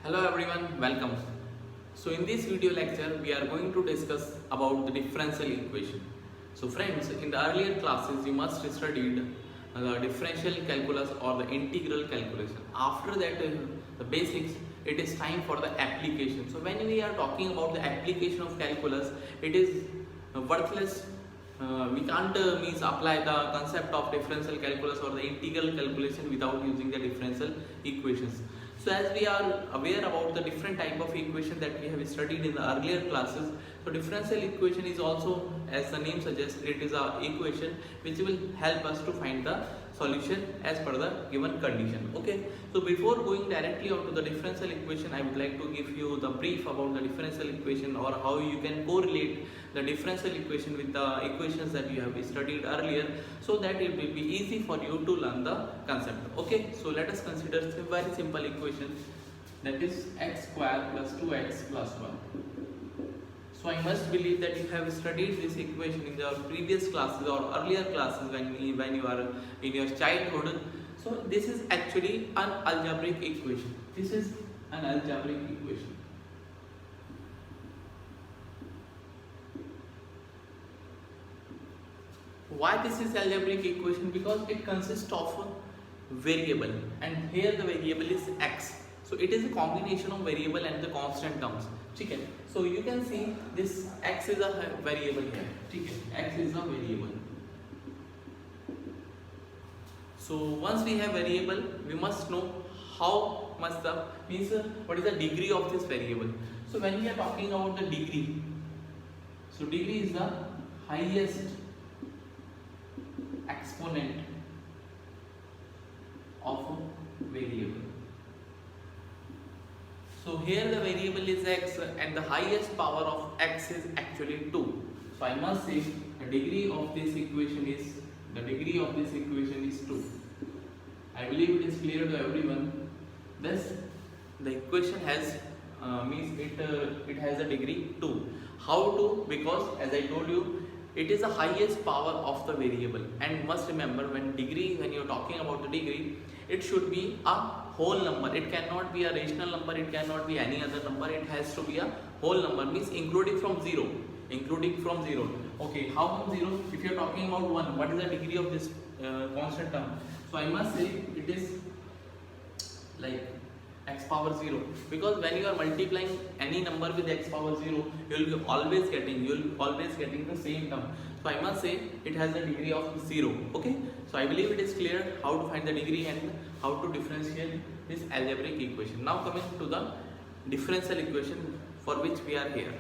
Hello everyone, welcome. So in this video lecture, we are going to discuss about the differential equation. So friends, in the earlier classes, you must studied the differential calculus or the integral calculation. After that, the basics, it is time for the application. So when we are talking about the application of calculus, it is worthless. We can't means apply the concept of differential calculus or the integral calculation without using the differential equations. So as we are aware about the different type of equation that we have studied in the earlier classes, so differential equation is also, as the name suggests, it is a equation which will help us to find the solution as per the given condition. Okay, so before going directly onto the differential equation, I would like to give you the brief about the differential equation or how you can correlate the differential equation with the equations that you have studied earlier, so that it will be easy for you to learn the concept. Okay, so let us consider a very simple equation, that is x square plus 2x plus 1. So I must believe that you have studied this equation in your previous classes or earlier classes when you are in your childhood. So this is actually an algebraic equation. This is an algebraic equation. Why this is algebraic equation? Because it consists of a variable, and here the variable is x. So it is a combination of variable and the constant terms. Okay. So you can see this x is a variable here. Okay. X is a variable. So once we have variable, we must know how much the means what is the degree of this variable. So when we are talking about the degree, so degree is the highest exponent of a variable. So here the variable is x and the highest power of x is actually 2. So I must say the degree of this equation is 2. I believe it is clear to everyone. Thus the equation has means it has a degree 2. How 2? Because as I told you, it is the highest power of the variable, and must remember when you are talking about the degree, it should be a whole number. It cannot be a rational number, it cannot be any other number, it has to be a whole number, means including from 0. Okay, how come 0? If you are talking about 1, what is the degree of this constant term? So I must say it is like x power 0, because when you are multiplying any number with x power 0, you will be always getting the same term. So I must say it has a degree of 0. Okay, so I believe it is clear how to find the degree and how to differentiate this algebraic equation. Now coming to the differential equation for which we are here.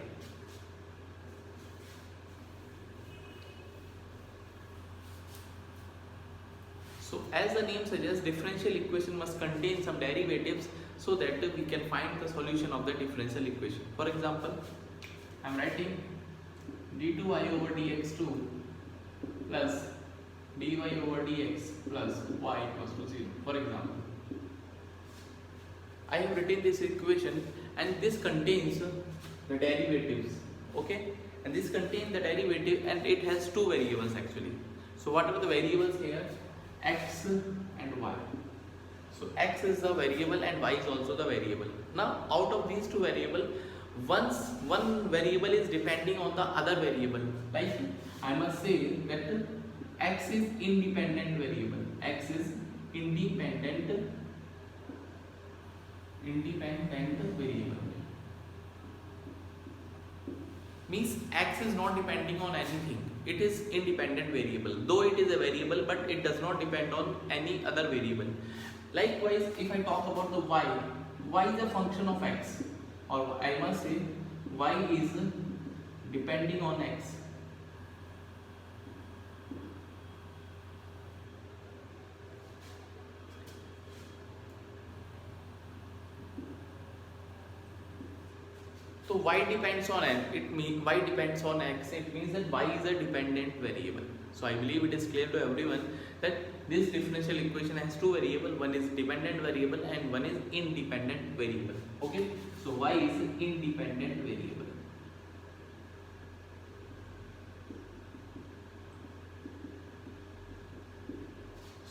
So as the name suggests, differential equation must contain some derivatives so that we can find the solution of the differential equation. For example, I am writing d2y over dx2 plus dy over dx plus y equals to 0. For example, I have written this equation and this contains the derivatives. Okay, and this contains the derivative and it has two variables actually. So what are the variables here? X and y. So x is the variable and y is also the variable. Now out of these two variables, one variable is depending on the other variable. Like I must say that x is independent variable. X is independent variable. Means x is not depending on anything. It is independent variable. Though it is a variable, but it does not depend on any other variable. Likewise, if I talk about the y is a function of x, or I must say y is depending on x. So y depends on x. It means y depends on x. It means that y is a dependent variable. So I believe it is clear to everyone that this differential equation has two variables. One is dependent variable and one is independent variable. Okay. So y is an independent variable.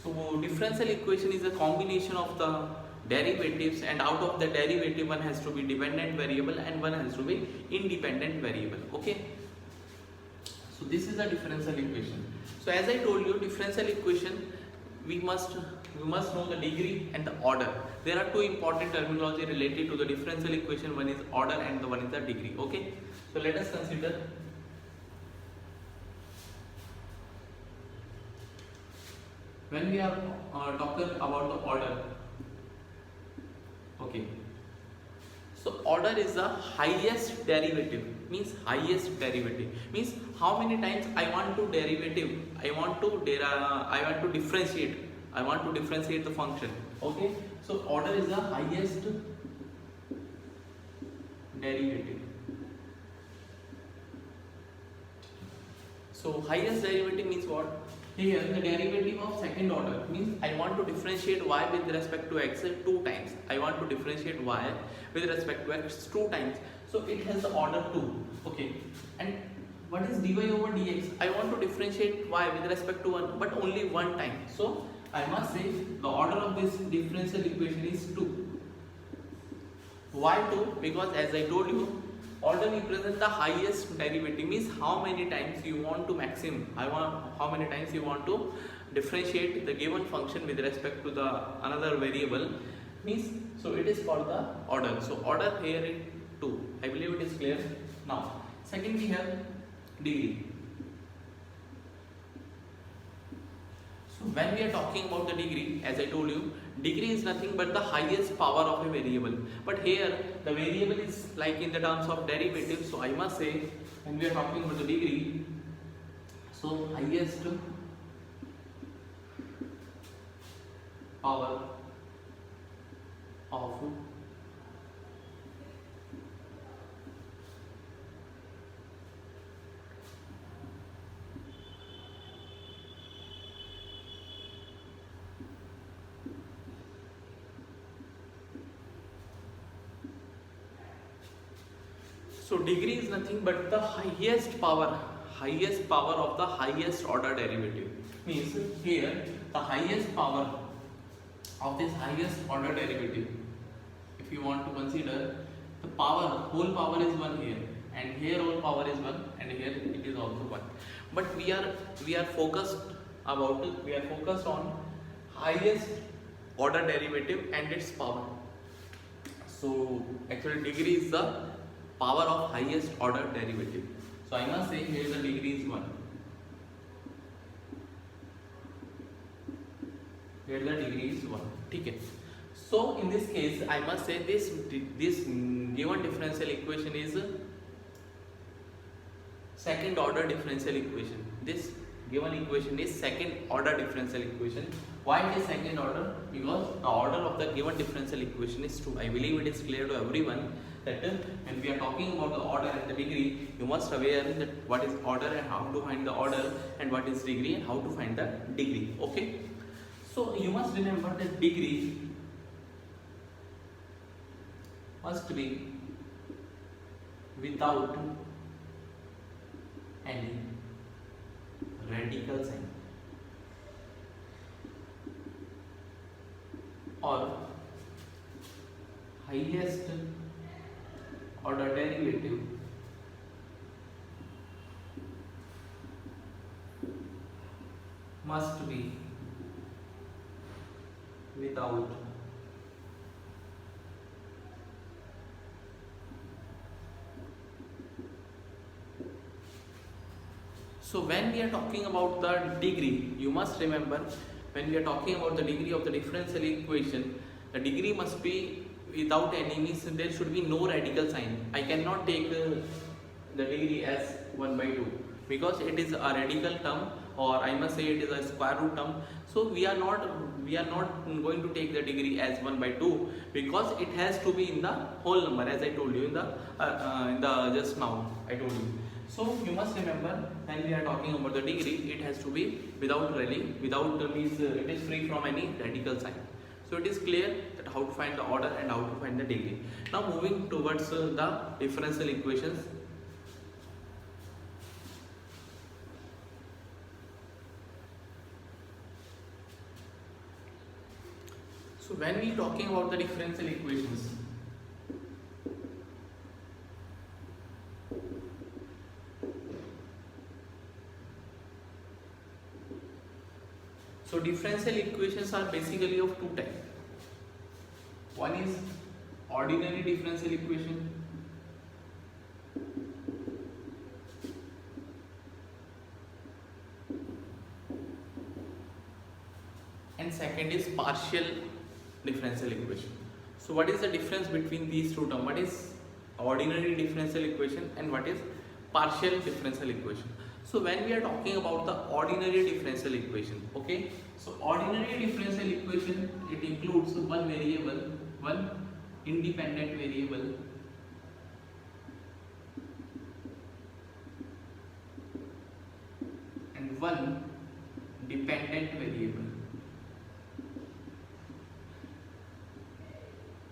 So differential equation is a combination of the derivatives, and out of the derivative one has to be dependent variable and one has to be independent variable. Okay, so this is the differential equation. So as I told you, differential equation, we must know the degree and the order. There are two important terminology related to the differential equation. One is order and the one is the degree. Okay, so let us consider. When we are talking about the order, okay, so order is the highest derivative, means highest derivative means how many times I want to derivative, I want to differentiate the function. Okay, so order is the highest derivative. So highest derivative means what? Here the derivative of second order means I want to differentiate y with respect to x 2 times. I want to differentiate y with respect to x 2 times. So it has the order 2. Okay. And what is dy over dx? I want to differentiate y with respect to 1 but only one time. So I must say the order of this differential equation is 2. Why 2? Because as I told you, order represents the highest derivative, means how many times you want to how many times you want to differentiate the given function with respect to the another variable, means so it is called the order. So order here is 2. I believe it is clear. Now second we have degree. So when we are talking about the degree, as I told you, degree is nothing but the highest power of a variable. But here the variable is like in the terms of derivative. So I must say when we are talking about the degree, so highest power of so degree is nothing but the highest power of the highest order derivative. Means here the highest power of this highest order derivative, if you want to consider the power, whole power is 1 here, and here whole power is 1, and here it is also 1. But we are focused on highest order derivative and its power. So actually degree is the power of highest order derivative. So I must say here the degree is 1. Here the degree is 1. Okay. So in this case I must say this given differential equation is second order differential equation. This given equation is second order differential equation. Why it is second order? Because the order of the given differential equation is 2. I believe it is clear to everyone that when we are talking about the order and the degree, you must aware that what is order and how to find the order, and what is degree and how to find the degree. Okay, so you must remember that degree must be without any radical sign or highest order derivative must be without So when we are talking about the degree, you must remember when we are talking about the degree of the differential equation, the degree must be without any, means there should be no radical sign. I cannot take the degree as 1 by 2 because it is a radical term, or I must say it is a square root term. So we are not going to take the degree as 1 by 2 because it has to be in the whole number, as I told you in the just now I told you. So you must remember when we are talking about the degree, it has to be without means it is free from any radical sign. So it is clear that how to find the order and how to find the degree. Now moving towards the differential equations. So when we talking about the differential equations, so differential equations are basically of two types. One is ordinary differential equation, and second is partial differential equation. So what is the difference between these two terms? What is ordinary differential equation and what is partial differential equation? So when we are talking about the ordinary differential equation, okay, so ordinary differential equation, it includes one variable, one independent variable, and one dependent variable.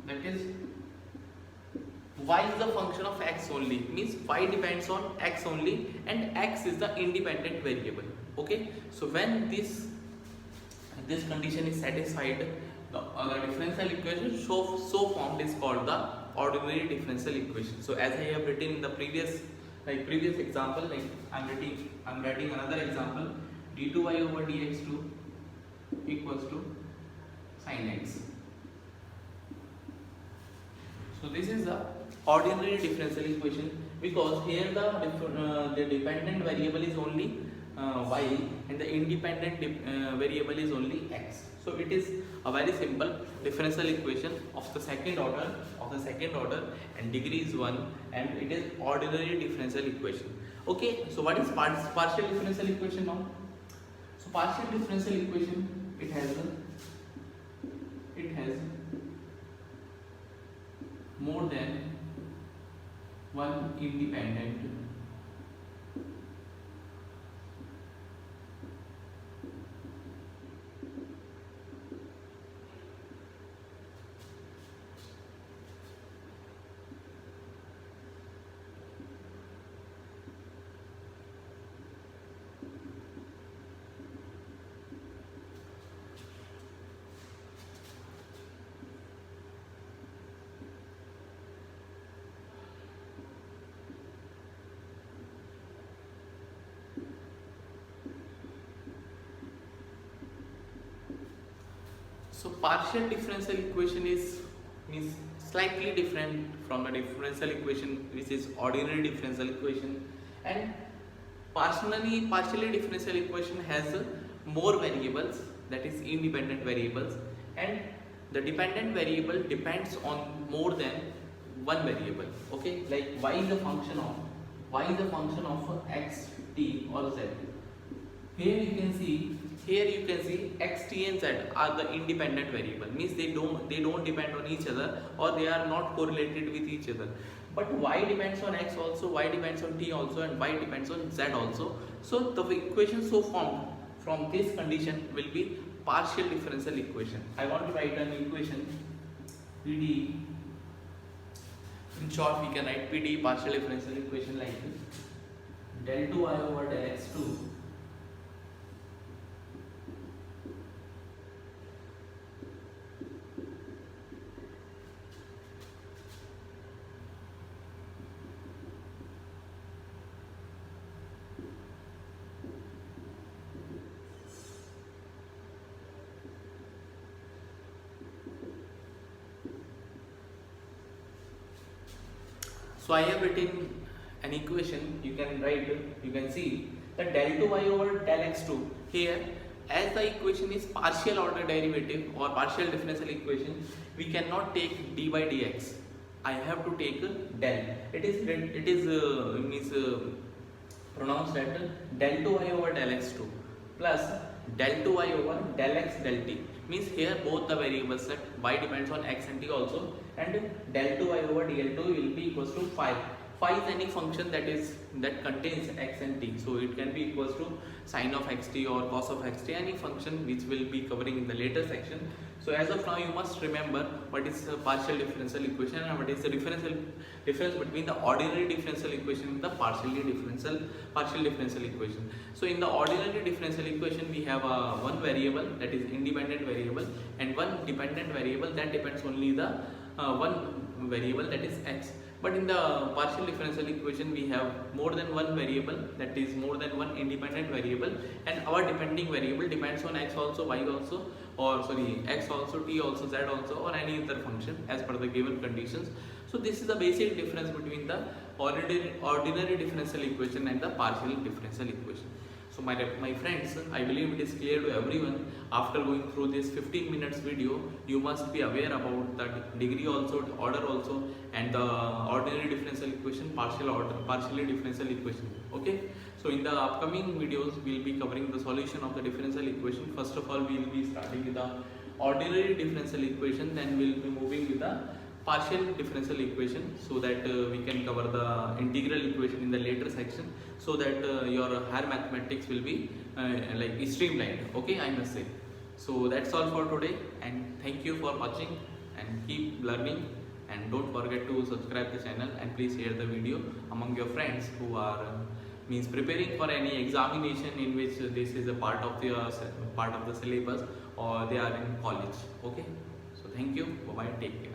That is, y is the function of x only, means y depends on x only and x is the independent variable. Okay, so when this condition is satisfied, the differential equation so formed is called the ordinary differential equation. So as I have written in the previous example, like I'm writing another example, d2y over dx2 equals to sin x. So this is the ordinary differential equation, because here the dependent variable is only y and the independent variable is only x. So it is a very simple differential equation of the second order and degree is 1, and it is ordinary differential equation. Okay, so what is partial differential equation now? So partial differential equation, it has more than one independent So partial differential equation means slightly different from the differential equation which is ordinary differential equation, and partially differential equation has more variables, that is independent variables, and the dependent variable depends on more than one variable. Okay, like y is a function of x, t or z. Here you can see x, t and z are the independent variable, means they don't depend on each other or they are not correlated with each other. But y depends on x also, y depends on t also, and y depends on z also. So the equation so formed from this condition will be partial differential equation. I want to write an equation PD. In short, we can write PD partial differential equation like this: del 2y over del x2 So I have written an equation. You can see that del 2y over del x2 here, as the equation is partial order derivative or partial differential equation, we cannot take d by dx. I have to take del. It is pronounced as del 2y over del x2 plus del 2y over del x del t. Means here both the variables set y depends on x and t also, and del 2y over dl2 will be equals to phi. Phi is any function that contains x and t, so it can be equals to sine of xt or cos of xt, any function which will be covering in the later section. So as of now, you must remember what is a partial differential equation and what is the difference between the ordinary differential equation and the partial differential equation. So in the ordinary differential equation, we have one variable, that is independent variable, and one dependent variable that depends only the one variable, that is x. But in the partial differential equation, we have more than one variable, that is more than one independent variable, and our depending variable depends on x also, y also, or sorry, x also, t also, z also, or any other function as per the given conditions. So this is the basic difference between the ordinary differential equation and the partial differential equation. So my friends, I believe it is clear to everyone. After going through this 15 minutes video, you must be aware about the degree also, order also, and the ordinary differential equation, partially differential equation. Okay. So in the upcoming videos, we will be covering the solution of the differential equation. First of all, we will be starting with the ordinary differential equation, then we will be moving with the partial differential equation, so that we can cover the integral equation in the later section, so that your higher mathematics will be like streamlined. Okay, I must say. So that's all for today, and thank you for watching, and keep learning, and don't forget to subscribe the channel, and please share the video among your friends who are means preparing for any examination in which this is a part of the syllabus, or they are in college. Okay, so thank you, bye bye, take care.